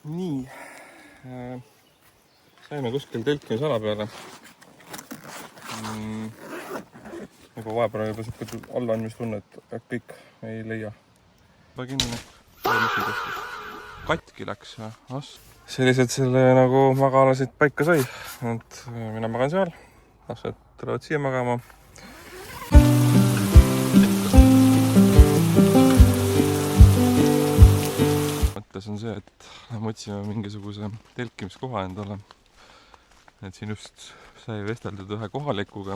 Nii, saime kuskil telkimisala peale. Juba vahepeal on juba siuke allaandmistunne, et kõik ei leia. Kinni, katki läks ja sellised selle nagu magalasid paika sai. Et mina magan seal, lapsed tulevad siia magama. Mõttes on see, et me otsime mingisuguse telkimiskoha endale. Et siin just sai vesteldud ühe kohalikuga.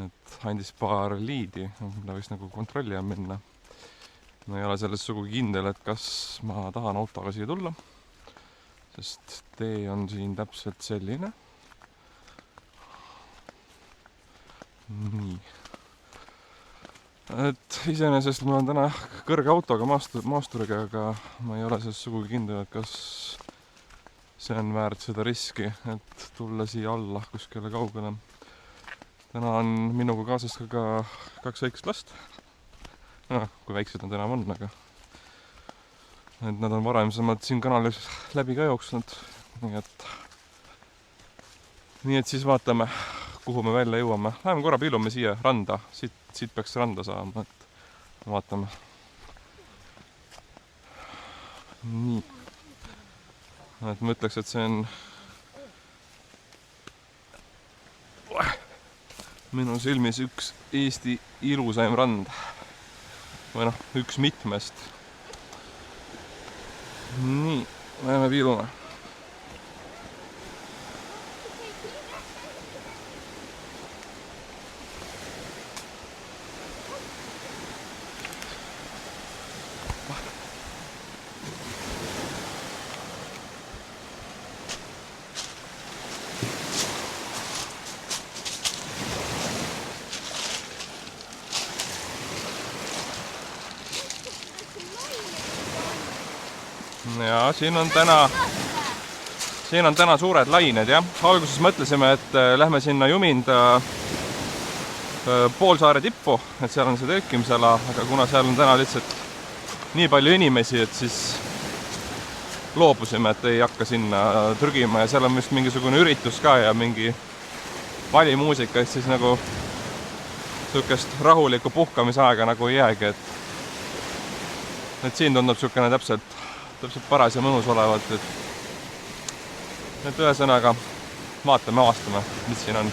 Et andis paar liidi, mida võiks nagu kontrollima minna. Ma ei ole selles sugugi kindel, et kas ma tahan autoga siia tulla. Sest tee on siin täpselt selline. Nii. Et iseenesest mul on täna kõrge autoga maasturiga, aga ma ei ole selles sugugi kindel, et kas see on väärt seda riski, et tulla siia alla kuskile kaugele. Täna on minuga kaasas ka kaks väikest last. Kui väiksed nad enam on, aga et nad on varemsemalt siin kanalis läbi ka jooksnud. Nii et siis vaatame, kuhu me välja jõuame. Läheme korra piilume siia randa. Siit peaks randa saama, et vaatame. Nii. Et ma ütleks, et see on minu silmis üks Eesti ilusaim rand. Või üks mitmest. Nii, läheme piilume. Ja siin on täna suured lained, jah. Alguses mõtlesime, et lähme sinna Juminda Poolsaare tippu, et seal on see telkimisala, aga kuna seal on täna lihtsalt nii palju inimesi, et siis loobusime, et ei hakka sinna trügima ja seal on vist mingisugune üritus ka ja mingi valimuusika, et siis nagu sihukest rahulikku puhkamisaega nagu ei jäägi, et siin tundub sihukene täpselt paras ja mõnus olevat, et ühesõnaga vaatame, avastame, mis siin on.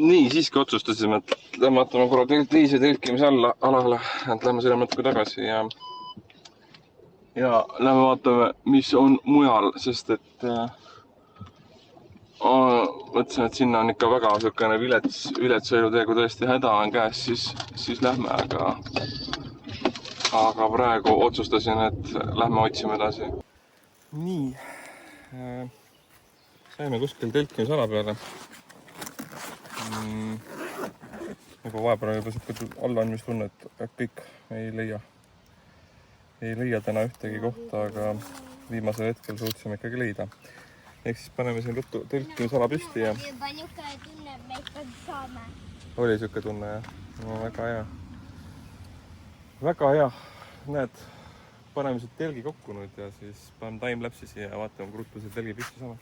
Nii, siiski otsustasime, et lähme vaatame korra teise telkimise alale, et lähme selle natuke tagasi ja lähme vaatame, mis on mujal, sest et mõtlesin, et sinna on ikka väga sükene vilets sõidutee, kui tõesti häda on käes, siis lähme, aga praegu otsustasin, et lähme otsime edasi. Nii, saime kuskil telkimisala peale. Juba vahepeal on juba siuke allaandmistunne, et kõik ei leia täna ühtegi kohta, aga viimasel hetkel suutsime ikkagi leida. Ehk siis paneme siin ruttu telkimisala püsti ja oli siuke tunne, jah. No, väga hea. Väga hea. Näed, paneme siit telgi kokku nüüd ja siis paneme timelapsi siia ja vaatame, kui ruttu see telgi püsti saame.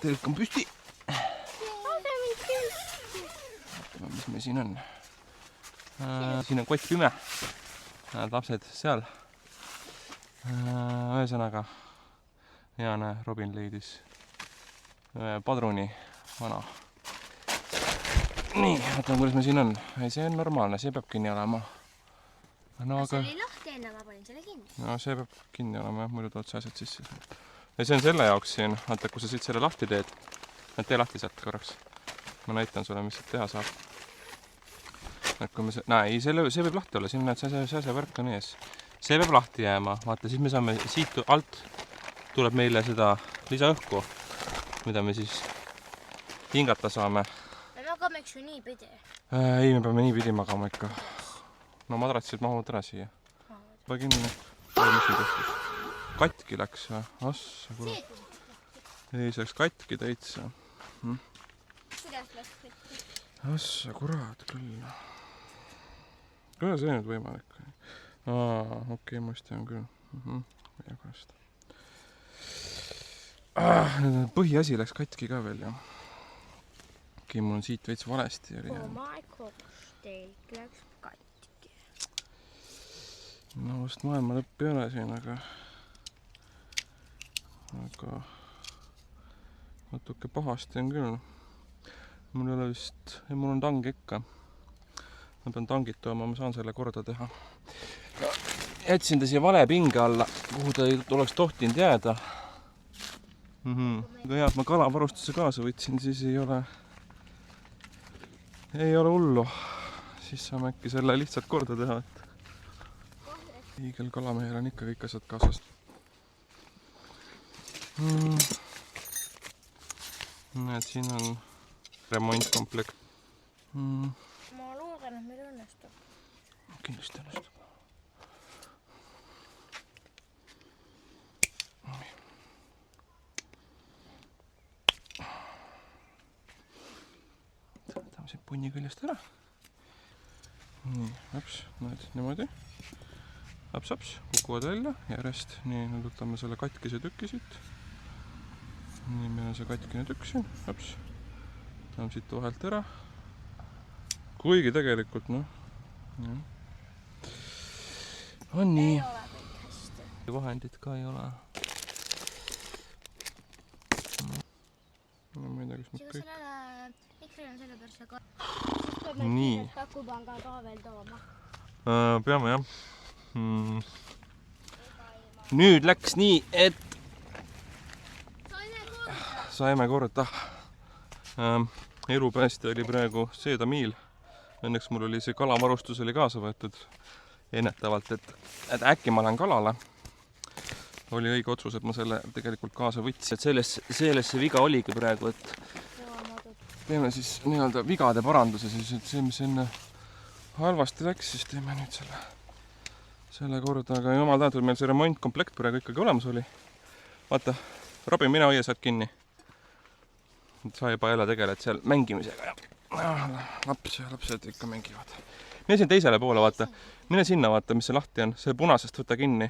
telk on püsti. Vaatame, mis meil siin on. Siin on kott pime. Lapsed seal. Ühesõnaga, hea näe, Robin leidis padruni vana. Nii, vaatame, kuidas meil siin on. Ei, see on normaalne, see peab kinni olema. No, see oli lahti enne, ma panin selle kinni. No see peab kinni olema, jah, muidu tood see asjad sisse. Ja see on selle jaoks siin, vaata, kui sa siit selle lahti teed, tee lahti sealt korraks. Ma näitan sulle, mis siit teha saab. Et kui me ei, see võib lahti olla, siin näed, see värk on ees. See peab lahti jääma, vaata, siis me saame siit alt tuleb meile seda lisaõhku, mida me siis hingata saame. Me magame eks ju nii pidi. Ei, me peame nii pidi magama ikka. No madratsid mahuvad ära siia. Juba kinni. Katki läks või? Assa, kurat. Ei, see läks katki täitsa. Kuidas läks katki? Assa, kurat küll. Kuidas see nüüd võimalik? Okei, muisti on küll. Põhiasi läks katki ka veel, jah. Okei, mul on siit veits valesti. My cocktail läks katki. No vast maailma lõpp ei ole siin, aga natuke pahasti on küll. Mul ei ole vist, mul on tang ikka. Ma pean tangid tooma, ma saan selle korda teha. Jätsin ta siia vale pinge alla, kuhu ta ei oleks tohtinud jääda. Aga hea, et ma kalavarustuse kaasa võtsin, siis ei ole hullu. Siis saame äkki selle lihtsalt korda teha, et iigel kalamehel on ikka kõik asjad kaasas. Näed, siin on remontkomplekt. Ma loodan, et meil õnnestub. Kindlasti õnnestub. Võtame siin punni küljest ära. Nii, laps, näed, niimoodi. Laps, kukuvad välja järjest. Nii, nüüd võtame selle katkise tüki siit. Nii, meil on see katkine tükk siin. Laps, võtame siit vahelt ära. Kuigi tegelikult, noh. On nii. Ei ole kõik hästi. Vahendid ka ei ole. No, ma ei tea, kas ma kõik... Miks meil on selle perse ka? Nii. Kakupanga ka veel tooma. Peame, jah. Nüüd läks nii, et saime korda. Elupäästja oli praegu Seedamiil. Õnneks mul oli see kalavarustus oli kaasa võetud ennetavalt, et äkki ma lähen kalale. Oli õige otsus, et ma selle tegelikult kaasa võtsin. Et selles see viga oligi praegu, et teeme siis nii-öelda vigade paranduse, siis et see, mis enne halvasti läks, siis teeme nüüd selle korda. Aga jumal tänatud, meil see remontkomplekt praegu ikkagi olemas oli. Vaata, Robin, mine hoia saad kinni. Sa juba jälle tegeled seal mängimisega ja lapsed ikka mängivad. Mine siin teisele poole, vaata. Mine sinna, vaata, mis see lahti on. See punasest võta kinni.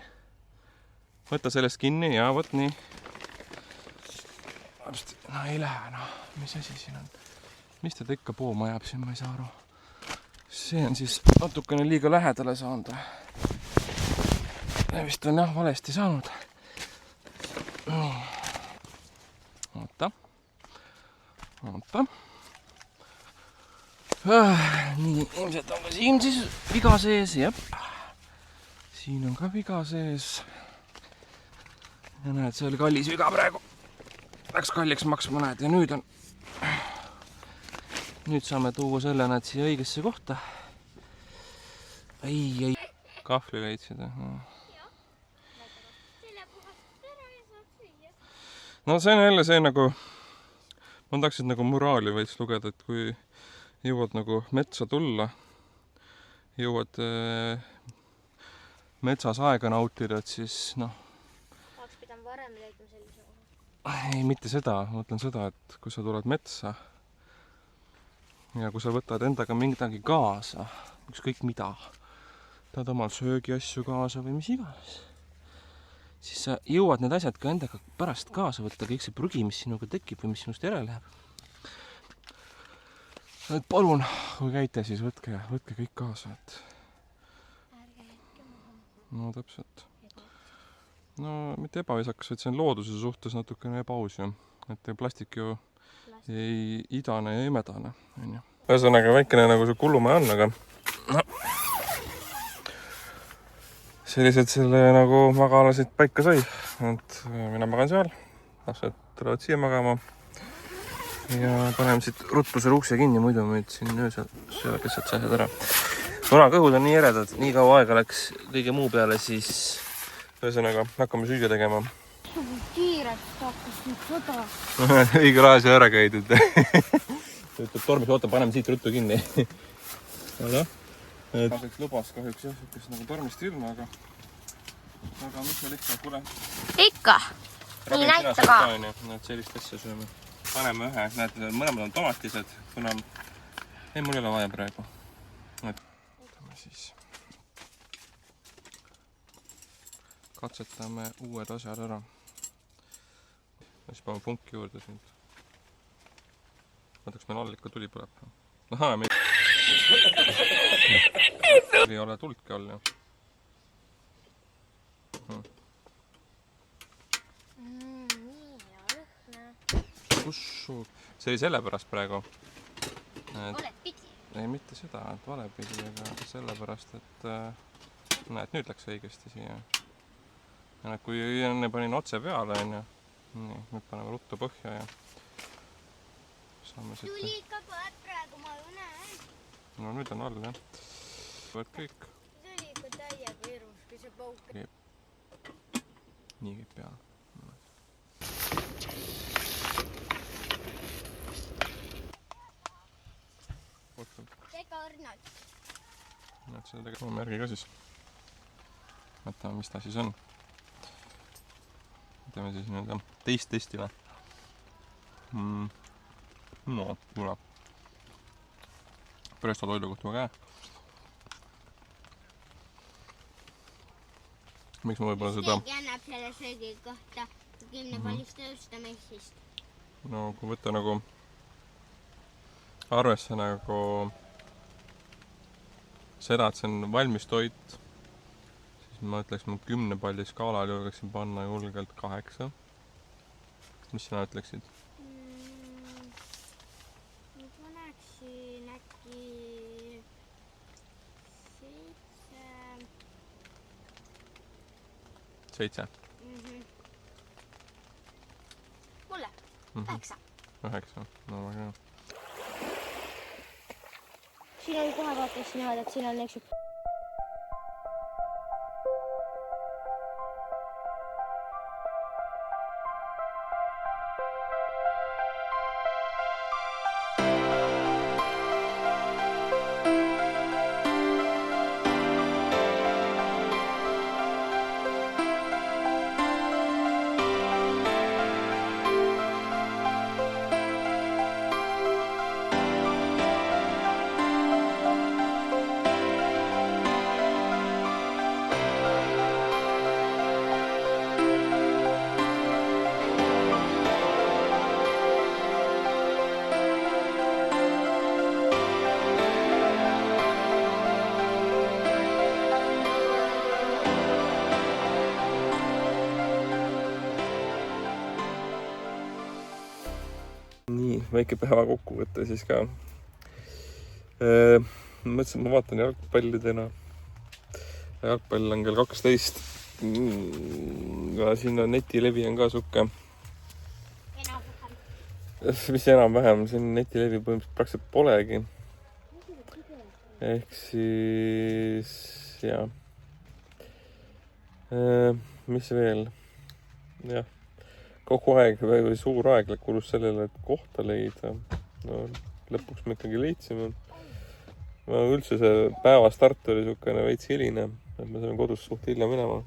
Võta sellest kinni ja võt nii. No ei lähe, noh. Mis asi siin on? Mis ta ikka pooma jääb siin, ma ei saa aru. See on siis natukene liiga lähedale saanud. Vist on jah valesti saanud. Nii. Oota. Nii, ilmselt on ka siin siis viga sees, jep. Siin on ka viga sees. Ja näed, see oli kallis viga praegu. Läks kalliks maksma, näed, ja nüüd saame tuua selle näed siia õigesse kohta. Ei. Kahvli leidsid, jah? No see on jälle see nagu... Ma tahaksin nagu moraali võiks lugeda, et kui jõuad nagu metsa tulla, jõuad metsas aega nautida, et siis noh... Oleks pidanud varem leidma sellise koha. Ei, mitte seda. Ma mõtlen seda, et kui sa tuled metsa ja kui sa võtad endaga midagi kaasa, ükskõik mida, tahad omal söögiasju kaasa või mis iganes, siis sa jõuad need asjad ka endaga pärast kaasa võtta, kõik see prügi, mis sinuga tekib või mis sinust järele läheb. Et palun, kui käite, siis võtke kõik kaasa, et no täpselt. No mitte ebaviisakas, et see on looduse suhtes natukene ebaaus ju. Et plastik ju ei idane ja imedane, on ju. Ühesõnaga väikene nagu see kullumaja on, aga no, sellised selle nagu magalasid paika sai. Et mina magan seal, lapsed tulevad siia magama ja paneme siit ruttu selle ukse kinni, muidu meid siin öösel söövad lihtsalt asjad ära. Kuna kõhud on nii eredad, nii kaua aega läks kõige muu peale, siis ühesõnaga hakkame süüa tegema. Kiirelt hakkas nüüd sõda. Õige raas ja ära käidud. Ütleb tormis, oota, paneme siit ruttu kinni. Kahjuks lubas kahjuks jah, kes nagu tormist ilma, aga mis meil ikka, kuule. Ikka! Nii näita ka. Näed, sellist asja sööme. Paneme ühe, näete, mõlemad on tomatised, kuna ei, mul ei ole vaja praegu. Võtame siis. Katsetame uued asjad ära. Siis paneme punki juurde siin. Vaataks meil all ikka tuli põleb. Ahaa, meil ei ole tuldki all ju. Kussu. See oli sellepärast praegu. Valepidi. Ei, mitte seda, et valepidi, aga sellepärast, et näed, nüüd läks õigesti siia. Ja kui enne panin otse peale, on ju. Nii, nüüd paneme ruttu põhja ja saame siit. Tuli ikka põed praegu, ma ju näen. No nüüd on all, jah. Võed kõik. Tuli ikka täiega hirmus, kui see pauk. Nii käib peale. Tega Arnold. Näed seda tegelikult oma märgi ka siis. Vaatame, mis ta siis on. Teeme siis nüüd teist testi või? No, kuule. Presto toidu kohta väga hea. Miks ma võib-olla seda... Keegi annab selle söögi kohta 10 pallist tõusta messist. No kui võtta nagu arvesse nagu seda, et see on valmis toit, siis ma ütleks, ma 10 palli skaalal julgeksin panna julgelt 8. Mis sina ütleksid? Ma paneksin äkki 7. 7? Kuule, 9. 9, no väga hea. Siin on kohe vaates näed, et siin on üks Nii, väike päeva kokkuvõte siis ka. Mõtlesin, et ma vaatan jalgpalli täna. Jalgpall on kell 12. Ja siin on netilevi on ka sukke. Mis enam-vähem, siin netilevi praktiliselt polegi. Ehk siis, jah. Mis veel? Jah. Kogu aeg või suur aeg kulus sellele, et kohta leida. No, lõpuks me ikkagi leidsime. Üldse see päeva start oli niisugune veits hiline, et me saime kodus suht hilja minema.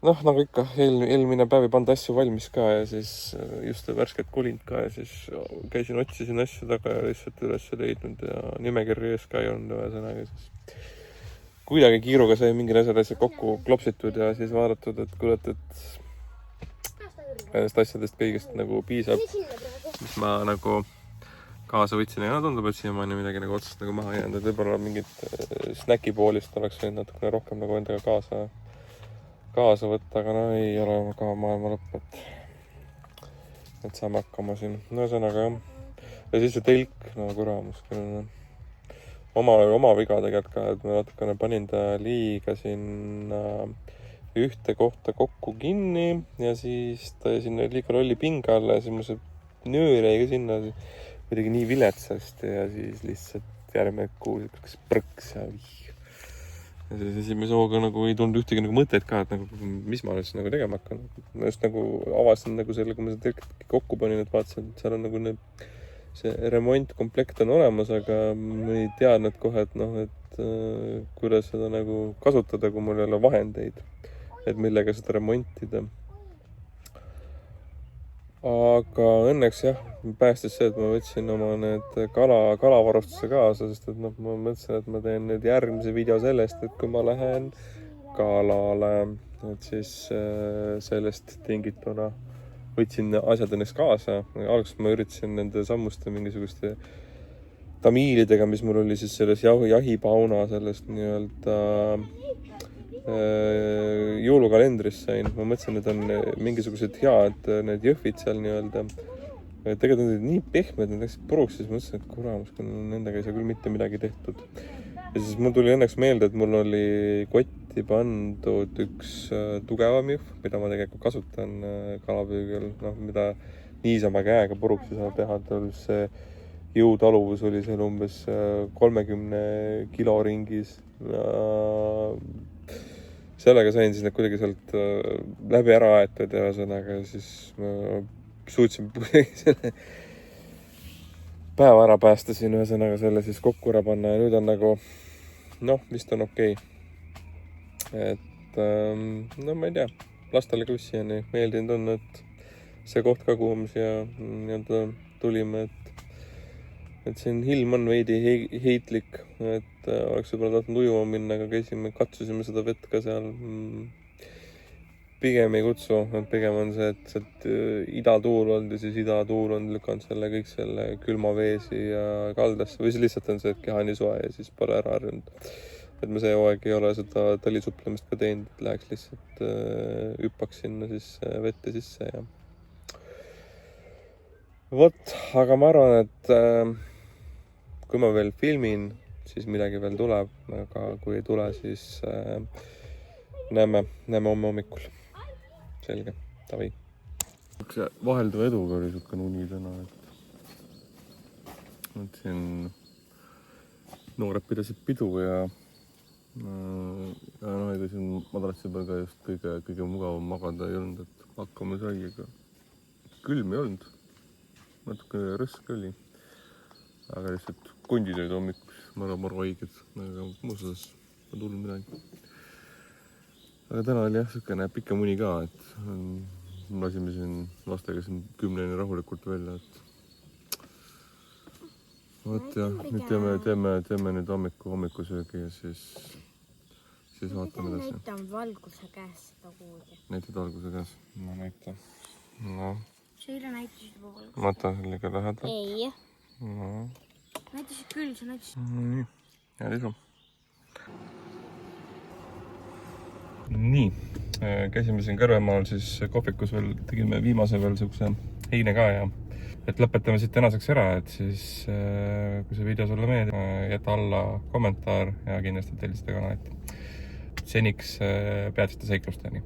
Noh, nagu ikka, eelmine päev ei pannud asju valmis ka ja siis just värsket kolinud ka ja siis käisin, otsisin asju taga ja lihtsalt üles leidnud ja nimekirja ees ka ei olnud ühesõnaga. kuidagi kiiruga sai mingid asjad kokku klopsitud ja siis vaadatud, et kuule, et nendest asjadest kõigest nagu piisab, mis ma nagu kaasa võtsin ja tundub, et siiamaani midagi nagu otsast nagu maha jäänud, et võib-olla mingit snäkipoolist oleks võinud natukene rohkem nagu endaga kaasa võtta, aga no ei ole ka maailma lõpp, et saame hakkama siin. No ühesõnaga jah. Ja siis see telk, no kuramus küll. Oma viga tegelikult ka, et ma natukene panin ta liiga sinna ühte kohta kokku kinni ja siis ta sinna liiga lolli pinga alla ja siis mul see nöör jäi ka sinna kuidagi nii viletsasti ja siis lihtsalt järgmine kuu prõks ja siis esimese hooga nagu ei tulnud ühtegi nagu mõtet ka, et nagu, mis ma nüüd nagu tegema hakkan. Ma just nagu avastasin nagu selle, kui ma seda telkit kokku panin, et vaatasin, et seal on nagu see remontkomplekt on olemas, aga ma ei teadnud kohe, et noh, et kuidas seda nagu kasutada, kui mul ei ole vahendeid, et millega seda remontida. Aga õnneks jah, päästis see, et ma võtsin oma need kalavarustuse kaasa, sest et noh, ma mõtlesin, et ma teen nüüd järgmise video sellest, et kui ma lähen kalale, et siis sellest tingituna võtsin asjad ennast kaasa. Alguses ma üritasin nende sammuste mingisuguste tamiilidega, mis mul oli siis selles jahipauna sellest nii-öelda jõulukalendris sain. Ma mõtlesin, et on mingisugused head need jõhvid seal nii-öelda. Tegelikult need olid nii pehmed, need läksid puruks, siis mõtlesin, et kuramus, kui nendega ei saa küll mitte midagi tehtud. Ja siis mul tuli õnneks meelde, et mul oli kotti pandud üks tugevam jõhv, mida ma tegelikult kasutan kalapüügil, noh, mida niisama käega puruks ei saa teha. See jõutaluvus oli seal umbes 30 kilo ringis. Sellega sain siis need kuidagi sealt läbi ära aetud ja ühesõnaga siis ma suutsin selle päeva ära päästa siin ühesõnaga selle siis kokku ära panna ja nüüd on nagu noh, vist on okei. Et no ma ei tea, lastele kussiani meeldinud on, et see koht ka kuhu me siia nii-öelda tulime, et siin ilm on veidi heitlik, et oleks võib-olla tahtnud ujuma minna, aga katsusime seda vett ka seal. Pigem ei kutsu, et pigem on see, et sealt idatuul olnud ja siis idatuul on lükanud kõik selle külma veesi ja kaldasse või see lihtsalt on see, et keha nii soe ja siis pole ära harjunud. Et me see hooaeg ei ole seda talisupplemist ka teinud, et läheks lihtsalt hüppaks sinna siis vette sisse ja vot, aga ma arvan, et kui ma veel filmin, siis midagi veel tuleb, aga kui ei tule, siis näeme homme hommikul. Selge, tavai. Vahelduva eduga oli suhkan uni täna, et siin noored pidasid pidu ja noh, ega siin madratsi peal ka just kõige mugavam magada ei olnud, et hakkama sai, aga külm ei olnud. Natuke rõsk oli, aga lihtsalt kondid olid hommikus maru haiged, aga muus osas ei tulnud midagi. Aga täna oli jah sükene pikem uni ka, et lasime siin lastega siin 10 rahulikult välja, et vot jah, nüüd teeme nüüd hommikusöögi ja siis vaatame edasi. Näitame valguse käes seda kuudi. Näitad valguse käes? Ma näita. No. Sa eile näitasid juba valguse. Vaata sellega lähedal. Ei. No. Näitasid küll, sa näitasid. Nii, hea lisu. Nii, käisime siin Kõrvemaal siis kohvikus veel, tegime viimase veel sihukese heine ka ja et lõpetame siit tänaseks ära, et siis kui see video sulle meeldib, jäta alla kommentaar ja kindlasti telli seda kanalit. Seniks peatsite seiklusteni.